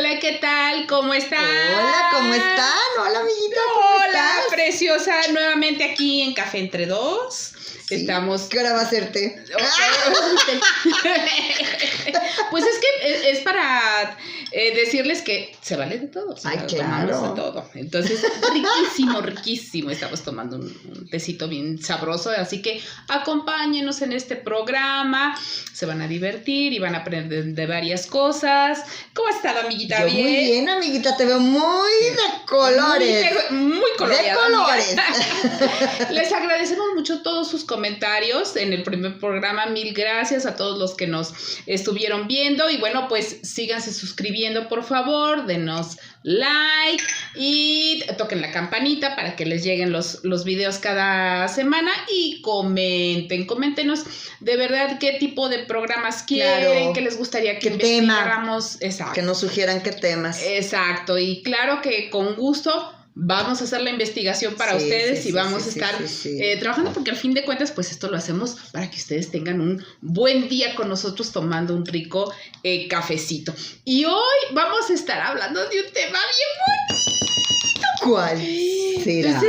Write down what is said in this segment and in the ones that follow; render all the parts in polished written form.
Hola, ¿qué tal? ¿Cómo están? Hola, ¿cómo están? Hola, amiguita, ¿cómo Hola, estás? preciosa, nuevamente aquí en Café Entre Dos. Sí. Estamos... ¿Qué hora va a ser té? Pues es que es para decirles que se vale de todo. Ay, Tomamos claro. de todo. Entonces, riquísimo, riquísimo. Estamos tomando un tecito bien sabroso. Así que acompáñenos en este programa. Se van a divertir y van a aprender de varias cosas. ¿Cómo has estado, amiguita? Yo muy bien, amiguita, te veo muy de colores. Muy coloriada, de colores. Les agradecemos mucho todos sus comentarios en el primer programa. Mil gracias a todos los que nos estuvieron viendo. Y bueno, pues síganse suscribiendo, por favor. Denos like y toquen la campanita para que les lleguen los videos cada semana. Y coméntenos de verdad qué tipo de programas quieren, Claro. qué les gustaría que ¿Qué tema? investigáramos. Exacto. Que nos sugieran qué temas. Exacto, y claro que con gusto vamos a hacer la investigación para Sí, ustedes sí, y sí, vamos sí, a estar sí. trabajando, porque al fin de cuentas pues esto lo hacemos para que ustedes tengan un buen día con nosotros tomando un rico cafecito. Y hoy vamos a estar hablando de un tema bien ¿Cuál será?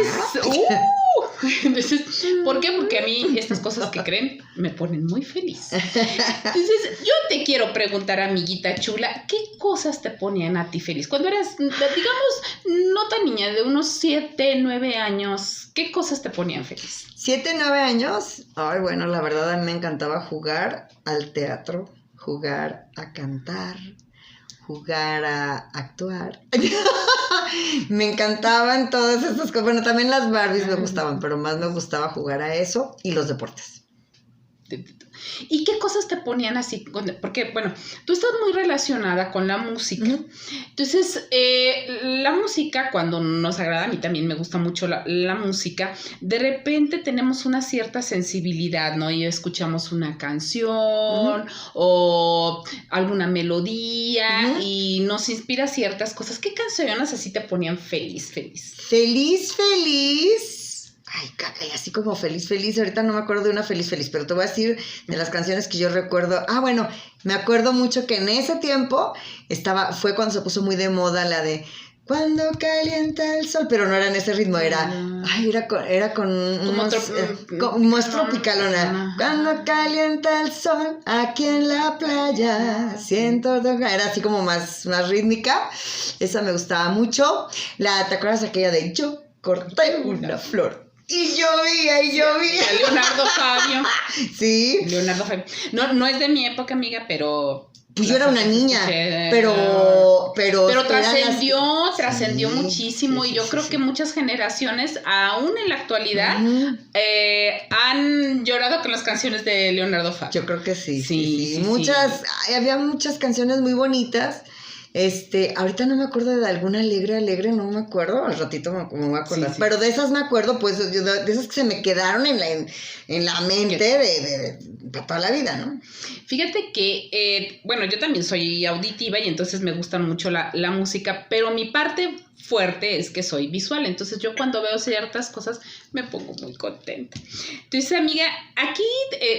Entonces, ¿por qué? Porque a mí estas cosas que creen me ponen muy feliz. Entonces, yo te quiero preguntar, amiguita chula, ¿qué cosas te ponían a ti feliz? Cuando eras, digamos, no tan niña, de unos 7, 9 años, ¿qué cosas te ponían feliz? 7, 9 años. Ay, bueno, la verdad a mí me encantaba jugar al teatro, jugar a cantar, jugar a actuar. Me encantaban todas estas cosas. Bueno, también las Barbies me gustaban, pero más me gustaba jugar a eso y los deportes. ¿Y qué cosas te ponían así? Porque, bueno, tú estás muy relacionada con la música. Uh-huh. Entonces, la música, cuando nos agrada, a mí también me gusta mucho la música, de repente tenemos una cierta sensibilidad, ¿no? Y escuchamos una canción Uh-huh. o alguna melodía Uh-huh. y nos inspira ciertas cosas. ¿Qué canciones así te ponían feliz? Feliz. Ay, caca, y así como feliz. Ahorita no me acuerdo de una feliz, pero te voy a decir de las canciones que yo recuerdo. Ah, bueno, me acuerdo mucho que en ese tiempo fue cuando se puso muy de moda la de Cuando calienta el sol, pero no era en ese ritmo, era con más tropicalona. Cuando calienta el sol, aquí en la playa, siento era así como más rítmica. Esa me gustaba mucho. ¿Te acuerdas aquella de Yo corté una flor? Y llovía. Leonardo Fabio. Sí. Leonardo Fabio. No es de mi época, amiga, pero... Pues yo era una niña, pero trascendió muchísimo, y yo creo que muchas generaciones, aún en la actualidad, han llorado con las canciones de Leonardo Fabio. Yo creo que sí. Sí. Había muchas canciones muy bonitas. Ahorita no me acuerdo de alguna alegre, no me acuerdo, al ratito me voy a acordar, sí. Pero de esas me acuerdo, pues, de esas que se me quedaron en la mente de toda la vida, ¿no? Fíjate que, bueno, yo también soy auditiva y entonces me gusta mucho la música, pero mi parte fuerte es que soy visual, entonces yo cuando veo ciertas cosas me pongo muy contenta. Entonces, amiga, aquí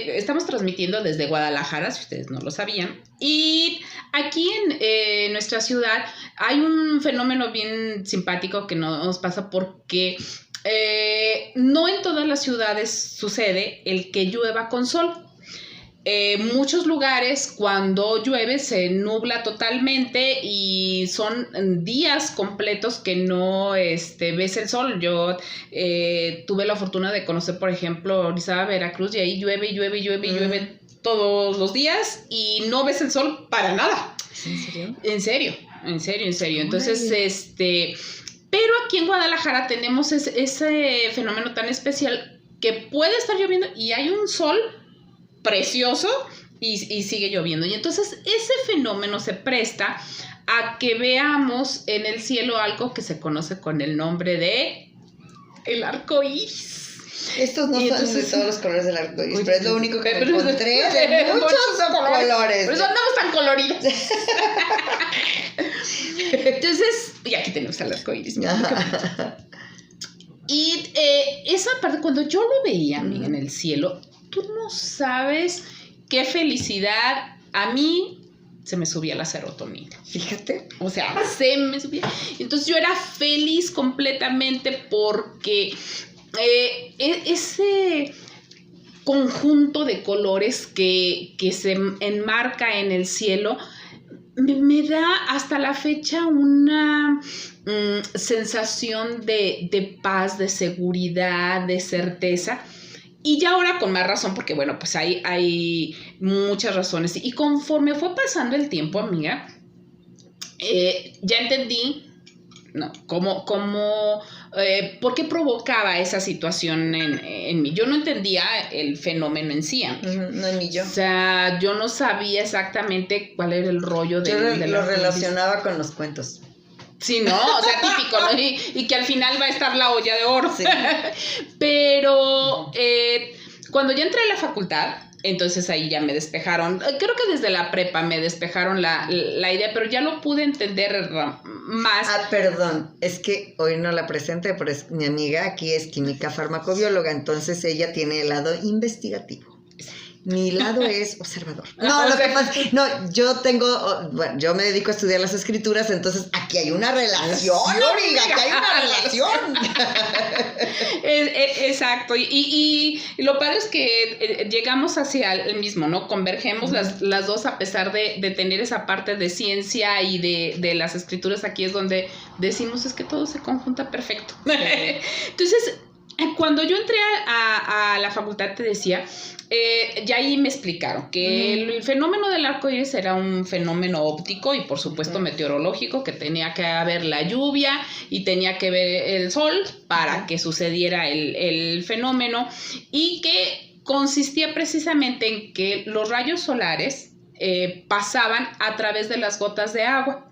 estamos transmitiendo desde Guadalajara, si ustedes no lo sabían, y aquí en nuestra ciudad hay un fenómeno bien simpático que nos pasa porque no en todas las ciudades sucede el que llueva con sol. Muchos lugares cuando llueve se nubla totalmente y son días completos que no ves el sol. Yo tuve la fortuna de conocer, por ejemplo, Orizaba, Veracruz, y ahí llueve todos los días y no ves el sol para nada. ¿En serio? En serio. Entonces, pero aquí en Guadalajara tenemos ese fenómeno tan especial que puede estar lloviendo y hay un sol precioso y sigue lloviendo. Y entonces ese fenómeno se presta a que veamos en el cielo algo que se conoce con el nombre de el arco iris. Estos no son de todos los colores del arco iris, pero es lo único que me encontré de muchos colores. Por eso andamos tan coloridos. Entonces, y aquí tenemos el arco iris. Y esa parte, cuando yo lo veía, amiga, en el cielo, tú no sabes qué felicidad. A mí se me subía la serotonina. Fíjate. O sea, se me subía. Entonces yo era feliz completamente porque ese conjunto de colores que se enmarca en el cielo me da hasta la fecha una sensación de paz, de seguridad, de certeza. Y ya ahora con más razón, porque bueno, pues hay muchas razones. Y conforme fue pasando el tiempo, amiga, ya entendí, ¿no? ¿Por qué provocaba esa situación en mí? Yo no entendía el fenómeno en sí. No, ni yo. O sea, yo no sabía exactamente cuál era el rollo de lo relacionaba con los cuentos. Sí, ¿no? O sea, típico, ¿no? Y que al final va a estar la olla de oro. Sí. Pero cuando ya entré a la facultad, entonces ahí ya me despejaron. Creo que desde la prepa me despejaron la idea, pero ya lo pude entender más. Ah, perdón, es que hoy no la presenté, pero mi amiga aquí es química farmacobióloga, entonces ella tiene el lado investigativo. Mi lado es observador. No, lo que pasa, no, yo me dedico a estudiar las escrituras, entonces aquí hay una relación, amiga, aquí hay una relación. Exacto, y lo padre es que llegamos hacia el mismo, ¿no? Convergemos las dos a pesar de tener esa parte de ciencia y de las escrituras. Aquí es donde decimos es que todo se conjunta perfecto. Entonces, cuando yo entré a la facultad, te decía, ya ahí me explicaron que el fenómeno del arco iris era un fenómeno óptico y por supuesto meteorológico, que tenía que haber la lluvia y tenía que ver el sol para que sucediera el fenómeno, y que consistía precisamente en que los rayos solares pasaban a través de las gotas de agua.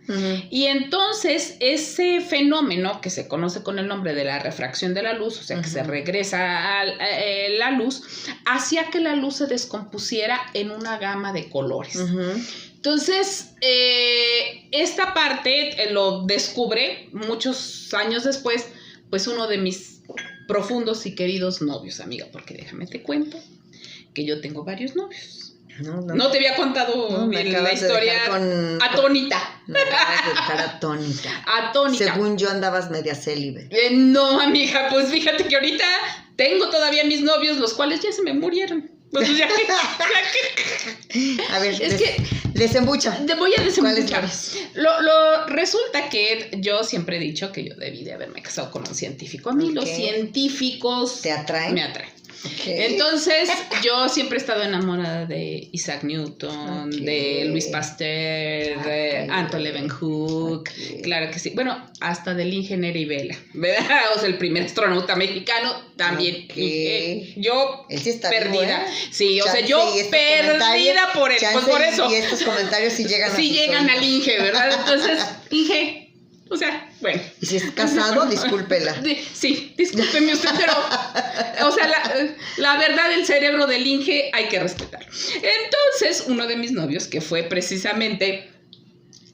Y entonces ese fenómeno, que se conoce con el nombre de la refracción de la luz, o sea que se regresa a la luz, hacía que la luz se descompusiera en una gama de colores. Entonces, esta parte lo descubre muchos años después, pues uno de mis profundos y queridos novios, amiga, porque déjame te cuento que yo tengo varios novios. No te había contado bien la historia. Atónita. Me acabas de dejar atónita. Según yo andabas media célibe. No, amiga, pues fíjate que ahorita tengo todavía mis novios, los cuales ya se me murieron. Pues ya a ver, desembucha. Te voy a desembuchar. Resulta que yo siempre he dicho que yo debí de haberme casado con un científico. A mí los científicos ¿te atraen? Me atraen. Okay. Entonces, yo siempre he estado enamorada de Isaac Newton, de Louis Pasteur, de Anton Leeuwenhoek, claro que sí. Bueno, hasta del ingeniero Ibela, ¿verdad? O sea, el primer astronauta mexicano también. Yo perdida. Sí, o sea, yo perdida por él. Pues por eso. Y estos comentarios sí llegan llegan al Inge, ¿verdad? Entonces, Inge. O sea, bueno. Y si es casado, discúlpela. Sí, discúlpeme usted, pero, o sea, la verdad, el cerebro del Inge hay que respetarlo. Entonces, uno de mis novios, que fue precisamente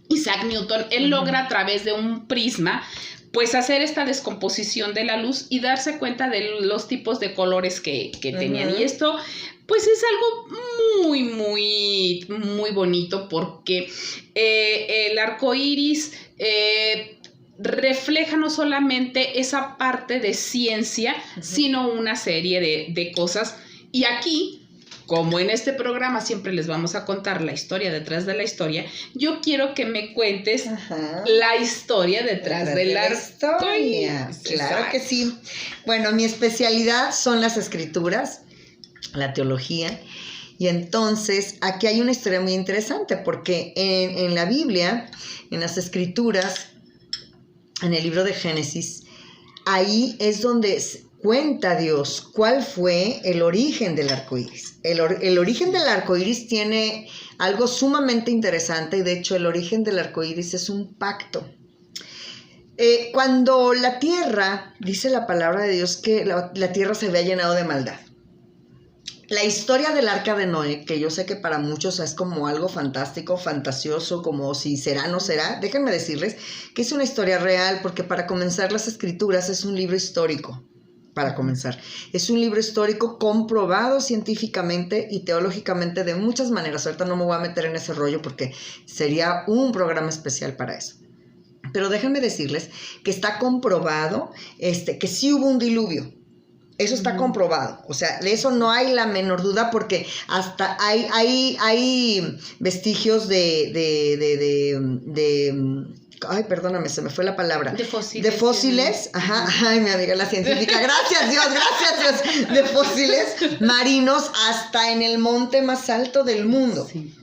Isaac Newton, él logra a través de un prisma, pues hacer esta descomposición de la luz y darse cuenta de los tipos de colores que tenían. Y esto, pues es algo muy, muy, muy bonito, porque el arco iris refleja no solamente esa parte de ciencia, sino una serie de cosas. Y aquí, como en este programa siempre les vamos a contar la historia detrás de la historia, yo quiero que me cuentes la historia detrás de la historia. Claro que sí. Bueno, mi especialidad son las escrituras, la teología. Y entonces aquí hay una historia muy interesante, porque en la Biblia, en las escrituras, en el libro de Génesis, ahí es donde cuenta Dios cuál fue el origen del arco iris. El origen del arco iris tiene algo sumamente interesante, y de hecho el origen del arco iris es un pacto. Cuando la tierra, dice la palabra de Dios que la tierra se había llenado de maldad. La historia del arca de Noé, que yo sé que para muchos es como algo fantástico, fantasioso, como si será, no será, déjenme decirles que es una historia real, porque para comenzar las escrituras es un libro histórico. para comenzar. Es un libro histórico comprobado científicamente y teológicamente de muchas maneras. Ahorita no me voy a meter en ese rollo porque sería un programa especial para eso. Pero déjenme decirles que está comprobado que sí hubo un diluvio. Eso está comprobado. O sea, de eso no hay la menor duda porque hasta hay vestigios ay, perdóname, se me fue la palabra. De fósiles. De fósiles. Ajá. Ay, mi amiga la científica. Gracias Dios. De fósiles marinos hasta en el monte más alto del mundo. Sí.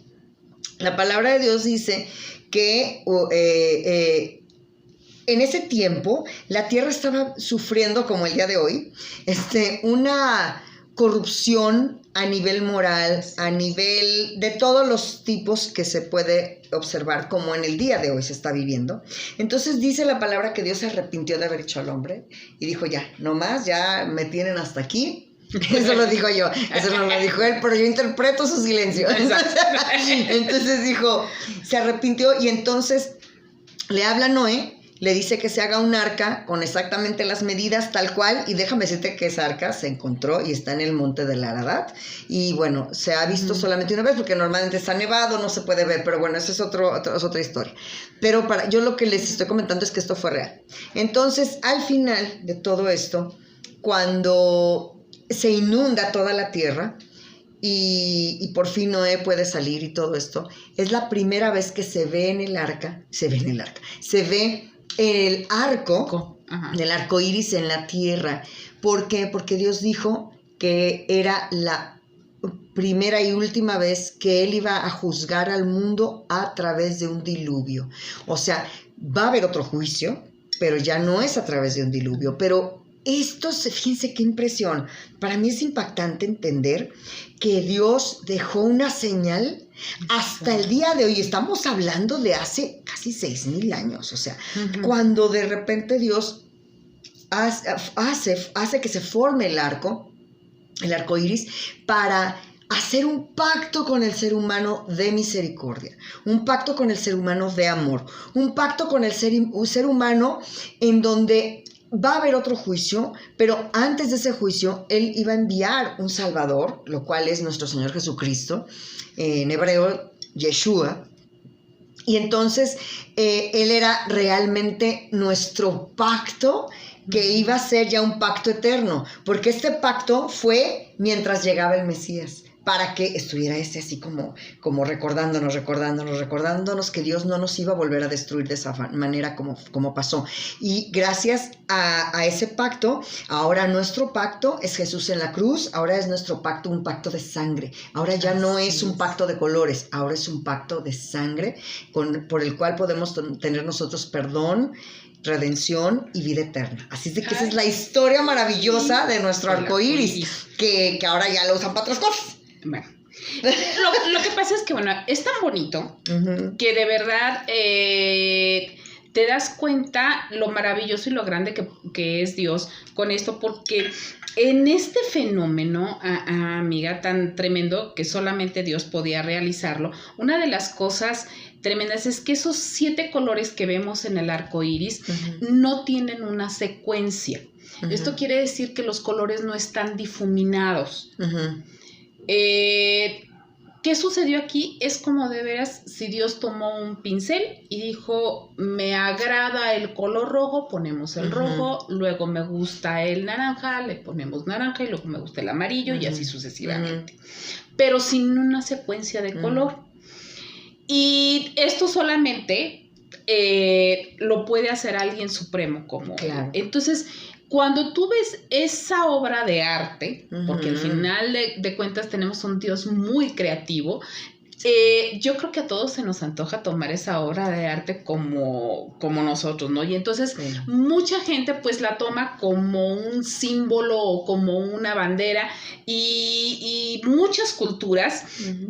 La palabra de Dios dice que en ese tiempo la tierra estaba sufriendo, como el día de hoy, una corrupción a nivel moral, a nivel de todos los tipos que se puede observar, como en el día de hoy se está viviendo. Entonces dice la palabra que Dios se arrepintió de haber hecho al hombre y dijo, ya, no más, ya me tienen hasta aquí. Eso lo dijo yo, eso no lo dijo él, pero yo interpreto su silencio. Entonces dijo, se arrepintió y entonces le habla a Noé. Le dice que se haga un arca con exactamente las medidas tal cual, y déjame decirte que esa arca se encontró y está en el monte del Ararat, y bueno, se ha visto solamente una vez porque normalmente está nevado, no se puede ver, pero bueno, esa es otra historia. Pero yo lo que les estoy comentando es que esto fue real. Entonces, al final de todo esto, cuando se inunda toda la tierra, y por fin Noé puede salir y todo esto, es la primera vez que se ve el arco, del arco iris en la tierra. ¿Por qué? Porque Dios dijo que era la primera y última vez que Él iba a juzgar al mundo a través de un diluvio. O sea, va a haber otro juicio, pero ya no es a través de un diluvio. Pero fíjense qué impresión. Para mí es impactante entender que Dios dejó una señal hasta el día de hoy. Estamos hablando de hace casi 6,000 años. O sea, cuando de repente Dios hace que se forme el arco iris, para hacer un pacto con el ser humano de misericordia, un pacto con el ser humano de amor, un pacto con el ser humano en donde va a haber otro juicio, pero antes de ese juicio, Él iba a enviar un Salvador, lo cual es nuestro Señor Jesucristo, en hebreo, Yeshua. Y entonces, Él era realmente nuestro pacto, que iba a ser ya un pacto eterno, porque este pacto fue mientras llegaba el Mesías, para que estuviera así como recordándonos que Dios no nos iba a volver a destruir de esa manera como pasó. Y gracias a ese pacto, ahora nuestro pacto es Jesús en la cruz, ahora es nuestro pacto un pacto de sangre. Ahora ya no es un pacto de colores, ahora es un pacto de sangre por el cual podemos tener nosotros perdón, redención y vida eterna. Así es que esa es la historia maravillosa de nuestro arco iris, que ahora ya lo usan para otras cosas. Bueno, lo que pasa es que, bueno, es tan bonito que de verdad te das cuenta lo maravilloso y lo grande que es Dios con esto, porque en este fenómeno, amiga, tan tremendo que solamente Dios podía realizarlo, una de las cosas tremendas es que esos 7 colores que vemos en el arco iris no tienen una secuencia. Esto quiere decir que los colores no están difuminados. ¿Qué sucedió aquí? Es como de veras si Dios tomó un pincel y dijo, me agrada el color rojo, ponemos el rojo, luego me gusta el naranja, le ponemos naranja, y luego me gusta el amarillo, y así sucesivamente. Pero sin una secuencia de color. Y esto solamente lo puede hacer alguien supremo como él. Entonces, cuando tú ves esa obra de arte, porque al final de cuentas tenemos un Dios muy creativo, yo creo que a todos se nos antoja tomar esa obra de arte como nosotros, ¿no? Y entonces mucha gente pues la toma como un símbolo o como una bandera, y muchas culturas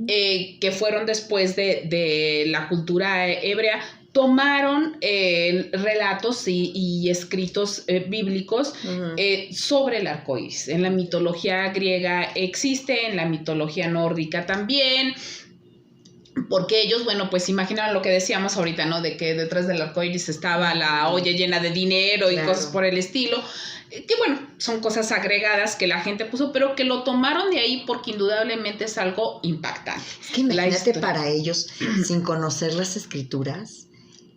que fueron después de la cultura hebrea tomaron relatos y escritos bíblicos sobre el arco iris. En la mitología griega existe, en la mitología nórdica también. Porque ellos, bueno, pues imaginaban lo que decíamos ahorita, ¿no? De que detrás del arco iris estaba la olla llena de dinero y claro, cosas por el estilo. Que bueno, son cosas agregadas que la gente puso, pero que lo tomaron de ahí porque indudablemente es algo impactante. Es que imagínate para ellos, sin conocer las escrituras,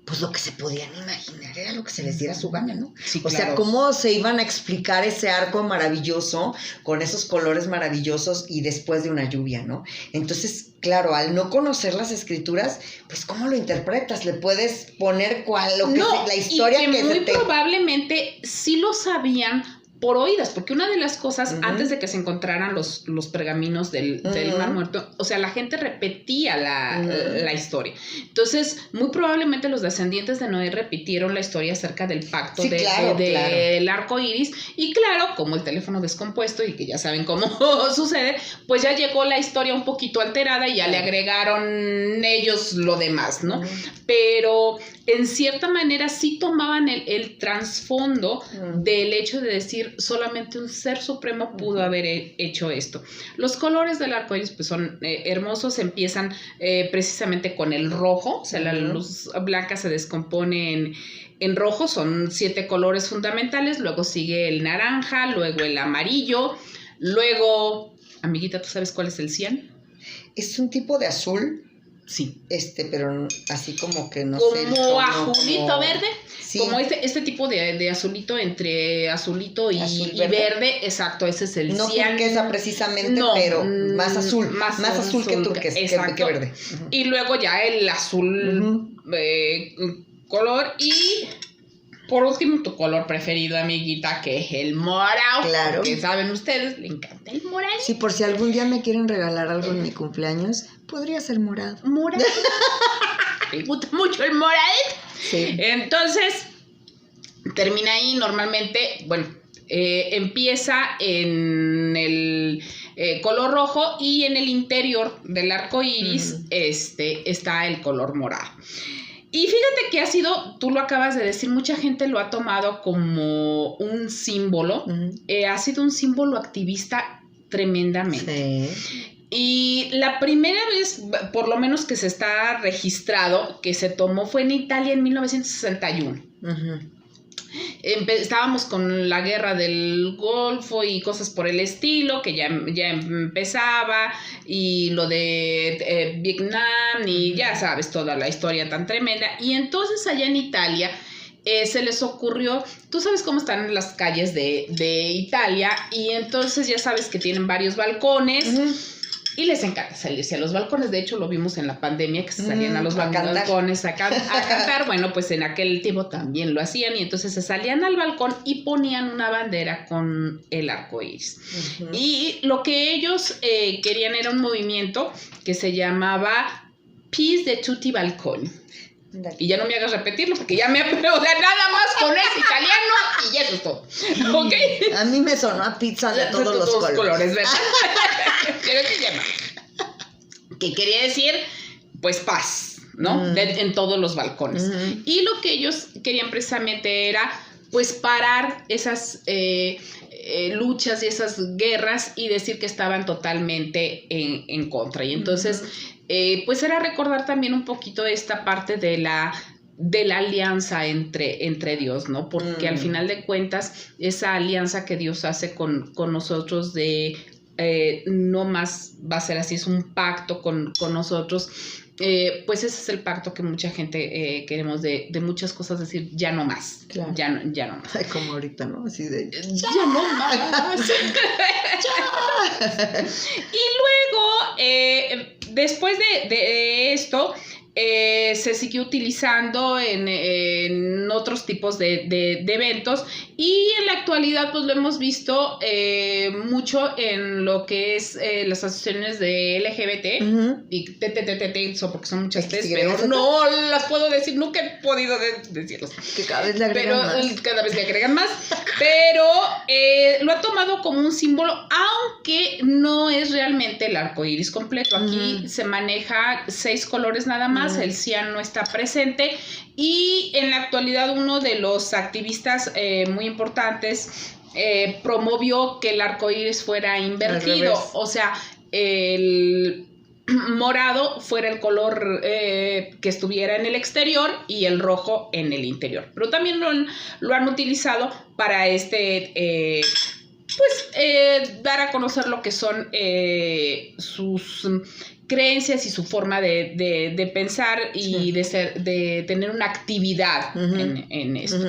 pues lo que se podían imaginar era lo que se les diera su gana, ¿no? Sí, o sea, cómo se iban a explicar ese arco maravilloso con esos colores maravillosos y después de una lluvia, ¿no? Entonces, claro, al no conocer las escrituras, pues ¿cómo lo interpretas? Le puedes poner la historia y que muy te... probablemente sí lo sabían por oídas, porque una de las cosas, antes de que se encontraran los pergaminos del Mar Muerto, o sea, la gente repetía la historia. Entonces, muy probablemente los descendientes de Noé repitieron la historia acerca del pacto del arco iris, y claro, como el teléfono descompuesto, y que ya saben cómo sucede, pues ya llegó la historia un poquito alterada y ya le agregaron ellos lo demás, ¿no? Pero en cierta manera sí tomaban el trasfondo del hecho de decir solamente un ser supremo pudo haber hecho esto. Los colores del arco iris pues son hermosos, empiezan precisamente con el rojo, o sea, la luz blanca se descompone en rojo, son 7 colores fundamentales, luego sigue el naranja, luego el amarillo, luego, amiguita, ¿tú sabes cuál es el cian? Es un tipo de azul. Sí. Pero así como que no como sé. Como azulito verde. Sí. Como este tipo de azulito entre azulito y verde. Exacto, ese es el cian. No turquesa precisamente, pero más azul. Más azul que turquesa, que verde. Y luego ya el azul color y... Por último, tu color preferido, amiguita, que es el morado. Claro. Que saben ustedes, le encanta el morado. Sí, por si algún día me quieren regalar algo en mi cumpleaños, podría ser morado. Morado. Me gusta mucho el morado. Sí. Entonces, termina ahí normalmente, bueno, empieza en el color rojo y en el interior del arco iris está el color morado. Y fíjate que ha sido, tú lo acabas de decir, mucha gente lo ha tomado como un símbolo. Ha sido un símbolo activista tremendamente. Sí. Y la primera vez, por lo menos que se está registrado, que se tomó fue en Italia en 1961. Estábamos con la guerra del Golfo y cosas por el estilo, que ya empezaba, y lo de Vietnam, y ya sabes, toda la historia tan tremenda. Y entonces allá en Italia se les ocurrió, tú sabes cómo están las calles de Italia, y entonces ya sabes que tienen varios balcones. Y les encanta salirse a los balcones. De hecho, lo vimos en la pandemia, que se salían a los balcones a cantar. Bueno, pues en aquel tiempo también lo hacían. Y entonces se salían al balcón y ponían una bandera con el arco iris. Y lo que ellos querían era un movimiento que se llamaba Peace de Tutti Balconi. Y ya no me hagas repetirlo porque ya me... O sea, nada más con ese italiano y eso es todo. ¿Ok? A mí me sonó a pizza de todos los colores. ¿Verdad? Creo que se llama. Que quería decir, pues, paz, ¿no? En todos los balcones. Y lo que ellos querían precisamente era, pues, parar esas luchas y esas guerras y decir que estaban totalmente en contra. Y entonces... pues era recordar también un poquito esta parte de la alianza entre Dios, ¿no? Porque al final de cuentas, esa alianza que Dios hace con nosotros de no más va a ser así, es un pacto con nosotros, pues ese es el pacto que mucha gente queremos de muchas cosas, decir, ya no más, claro. ya no más. Ay, como ahorita, ¿no? Así de, ya no más. Y luego, después de esto, se siguió utilizando en otros tipos de eventos, y en la actualidad pues lo hemos visto mucho en lo que es las asociaciones de LGBT y porque son muchas T's, pero no las pueedo decir, nunca he podido decirlas, que cada vez le agregan más. Cada vez le agregan más, pero lo ha tomado como un símbolo, aunque no es realmente el arco iris completo. Aquí se maneja 6 colores nada más. El cian no está presente, y en la actualidad uno de los activistas muy importantes promovió que el arco iris fuera invertido, o sea, el morado fuera el color que estuviera en el exterior y el rojo en el interior. Pero también lo han utilizado para dar a conocer lo que son sus creencias y su forma de pensar y de tener una actividad en esto.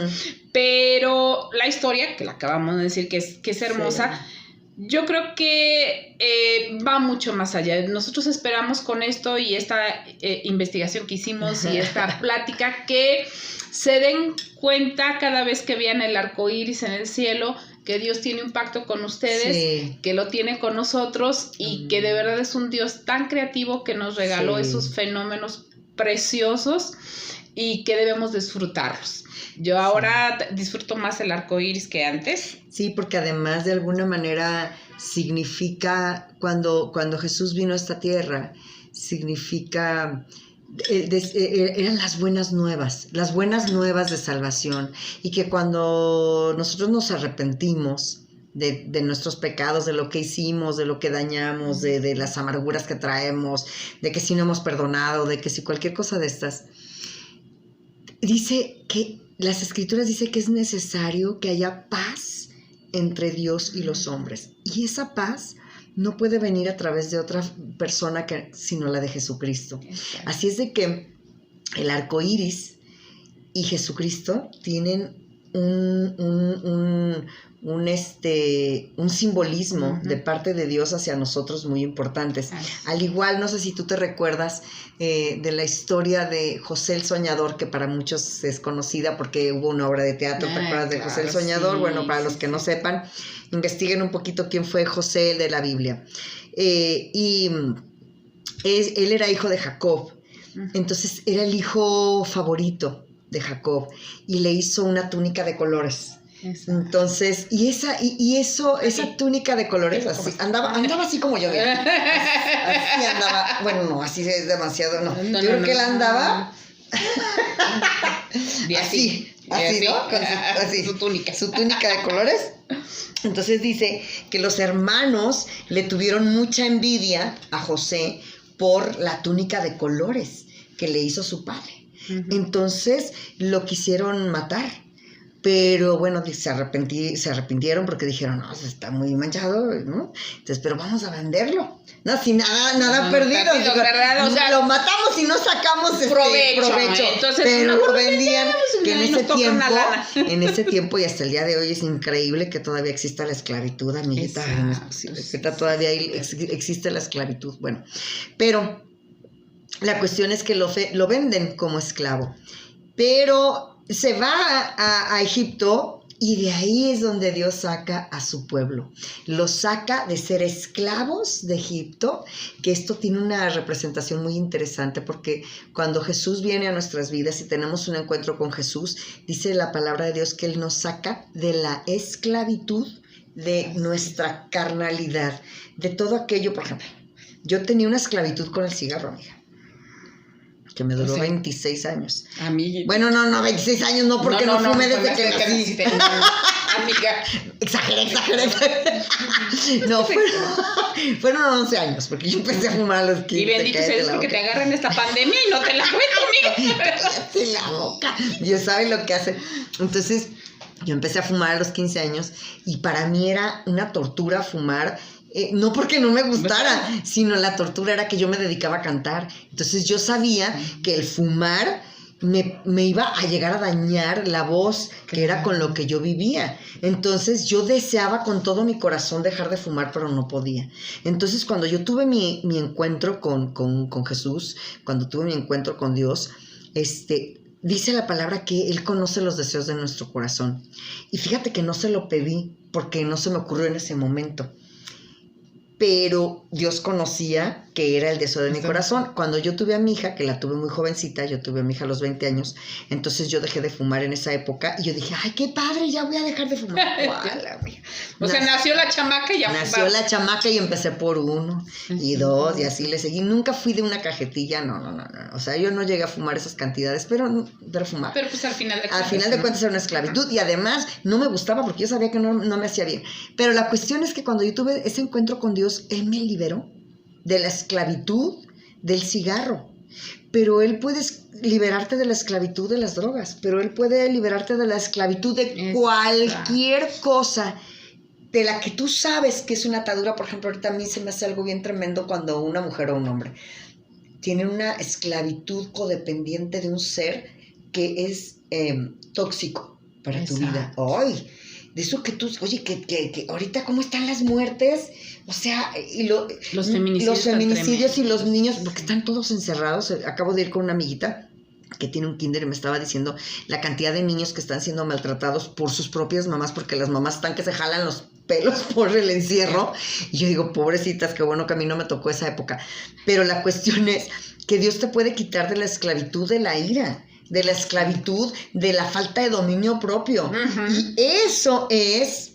Pero la historia, que la acabamos de decir que es hermosa, yo creo que va mucho más allá. Nosotros esperamos con esto y esta investigación que hicimos y esta plática que se den cuenta cada vez que vean el arco iris en el cielo, que Dios tiene un pacto con ustedes, que lo tiene con nosotros y que de verdad es un Dios tan creativo que nos regaló esos fenómenos preciosos y que debemos disfrutarlos. Yo ahora disfruto más el arco iris que antes. Sí, porque además de alguna manera significa, cuando Jesús vino a esta tierra, significa... eran las buenas nuevas de salvación, y que cuando nosotros nos arrepentimos de nuestros pecados, de lo que hicimos, de lo que dañamos, de las amarguras que traemos, de que si no hemos perdonado, de que si cualquier cosa de estas, dice que las escrituras dice que es necesario que haya paz entre Dios y los hombres, y esa paz no puede venir a través de otra persona sino la de Jesucristo. Exacto. Así es de que el arco iris y Jesucristo tienen un simbolismo de parte de Dios hacia nosotros muy importantes. Al igual, no sé si tú te recuerdas de la historia de José el Soñador, que para muchos es conocida porque hubo una obra de teatro. ¿Te acuerdas de José el Soñador? Bueno, para los que no sepan, investiguen un poquito quién fue José de la Biblia. Él era hijo de Jacob, entonces era el hijo favorito de Jacob y le hizo una túnica de colores. Exacto. Entonces, esa túnica de colores, así, andaba así como yo. Así andaba, bueno, no, así es demasiado, no. Yo creo que él andaba así, ¿no? Así, su túnica de colores. Entonces dice que los hermanos le tuvieron mucha envidia a José por la túnica de colores que le hizo su padre. Entonces lo quisieron matar. Pero bueno, se arrepintieron porque dijeron, no, está muy manchado, ¿no? Entonces, pero vamos a venderlo. No, sin nada perdido. Digo, ¿verdad? O sea, lo matamos y no sacamos provecho. Entonces, pero lo vendían, que en ese tiempo y hasta el día de hoy es increíble que todavía exista la esclavitud, amiguita. No es posible, que todavía existe la esclavitud. Bueno, pero la cuestión es que lo venden como esclavo. Pero se va a Egipto y de ahí es donde Dios saca a su pueblo. Los saca de ser esclavos de Egipto, que esto tiene una representación muy interesante porque cuando Jesús viene a nuestras vidas y tenemos un encuentro con Jesús, dice la palabra de Dios que Él nos saca de la esclavitud de nuestra carnalidad, de todo aquello. Por ejemplo, yo tenía una esclavitud con el cigarro, amiga, que me duró 26 años. Amiga. Bueno, no, 26 años no, porque no fumé desde que nací. Amiga. Exageré. No, fueron 11 años, porque yo empecé a fumar a los 15. Y bendito sea Dios porque te agarran esta pandemia y no te la cuento, amiga. Cállate la boca. Dios sabe lo que hace. Entonces, yo empecé a fumar a los 15 años y para mí era una tortura fumar. No porque no me gustara, sino la tortura era que yo me dedicaba a cantar. Entonces yo sabía que el fumar me iba a llegar a dañar la voz, que era con lo que yo vivía. Entonces yo deseaba con todo mi corazón dejar de fumar, pero no podía. Entonces cuando yo tuve mi encuentro con Jesús, cuando tuve mi encuentro con Dios, dice la palabra que Él conoce los deseos de nuestro corazón. Y fíjate que no se lo pedí porque no se me ocurrió en ese momento. Pero Dios conocía que era el deseo de mi corazón. Cuando yo tuve a mi hija, que la tuve muy jovencita, yo tuve a mi hija a los 20 años, entonces yo dejé de fumar en esa época y yo dije, ay, qué padre, ya voy a dejar de fumar. O sea, nació la chamaca y ya fumaba. Nació la chamaca y empecé por 1 y 2 y así le seguí. Nunca fui de una cajetilla, no. O sea, yo no llegué a fumar esas cantidades, pero fumaba. Pero pues al final de cuentas. Al final de cuentas era una esclavitud y además no me gustaba porque yo sabía que no me hacía bien. Pero la cuestión es que cuando yo tuve ese encuentro con Dios, Él me liberó de la esclavitud del cigarro, pero Él puede liberarte de la esclavitud de las drogas, pero Él puede liberarte de la esclavitud de cualquier cosa de la que tú sabes que es una atadura. Por ejemplo, ahorita a mí se me hace algo bien tremendo cuando una mujer o un hombre tienen una esclavitud codependiente de un ser que es tóxico para tu vida. ¡Ay! De eso que tú, oye, que ahorita cómo están las muertes, o sea, y los feminicidios y los niños, porque están todos encerrados. Acabo de ir con una amiguita que tiene un kinder y me estaba diciendo la cantidad de niños que están siendo maltratados por sus propias mamás, porque las mamás están que se jalan los pelos por el encierro. Y yo digo, pobrecitas, qué bueno que a mí no me tocó esa época. Pero la cuestión es que Dios te puede quitar de la esclavitud de la ira, de la esclavitud de la falta de dominio propio. Uh-huh. Y eso es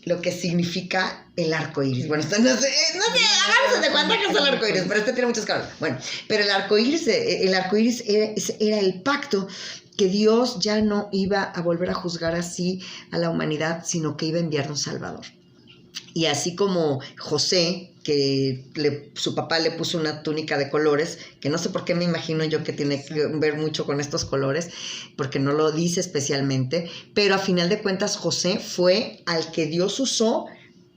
lo que significa el arco iris. Bueno, no sé, háganse de cuenta que es el arco iris, pero tiene muchos colores. Bueno, pero el arco iris era el pacto que Dios ya no iba a volver a juzgar así a la humanidad, sino que iba a enviar un Salvador. Y así como José, que su papá le puso una túnica de colores, que no sé por qué me imagino yo que tiene que ver mucho con estos colores, porque no lo dice especialmente, pero a final de cuentas José fue al que Dios usó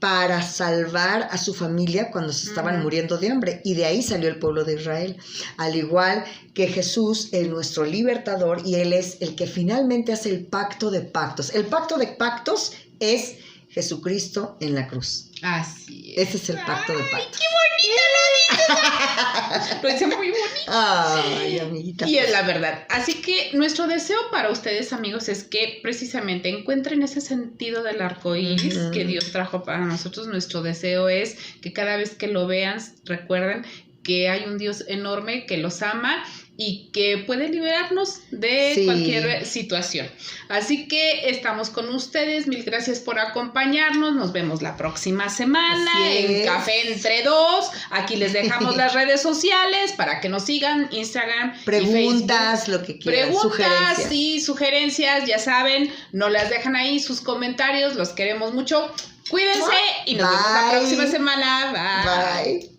para salvar a su familia cuando se estaban muriendo de hambre, y de ahí salió el pueblo de Israel, al igual que Jesús es nuestro libertador, y Él es el que finalmente hace el pacto de pactos. El pacto de pactos es Jesucristo en la cruz. Así es. Ese es el pacto de pactos. ¡Qué bonito lo dices! Lo dice muy bonito. Ay, amiguita. Y es la verdad. Así que nuestro deseo para ustedes, amigos, es que precisamente encuentren ese sentido del arco iris que Dios trajo para nosotros. Nuestro deseo es que cada vez que lo vean, recuerden que hay un Dios enorme que los ama y que puede liberarnos de cualquier situación. Así que estamos con ustedes. Mil gracias por acompañarnos. Nos vemos la próxima semana en Café Entre Dos. Aquí les dejamos las redes sociales para que nos sigan, Instagram, preguntas, y Facebook. Lo que quieran, preguntas y sugerencias, ya saben, nos las dejan ahí, sus comentarios, los queremos mucho. Cuídense y nos vemos la próxima semana. Bye. Bye.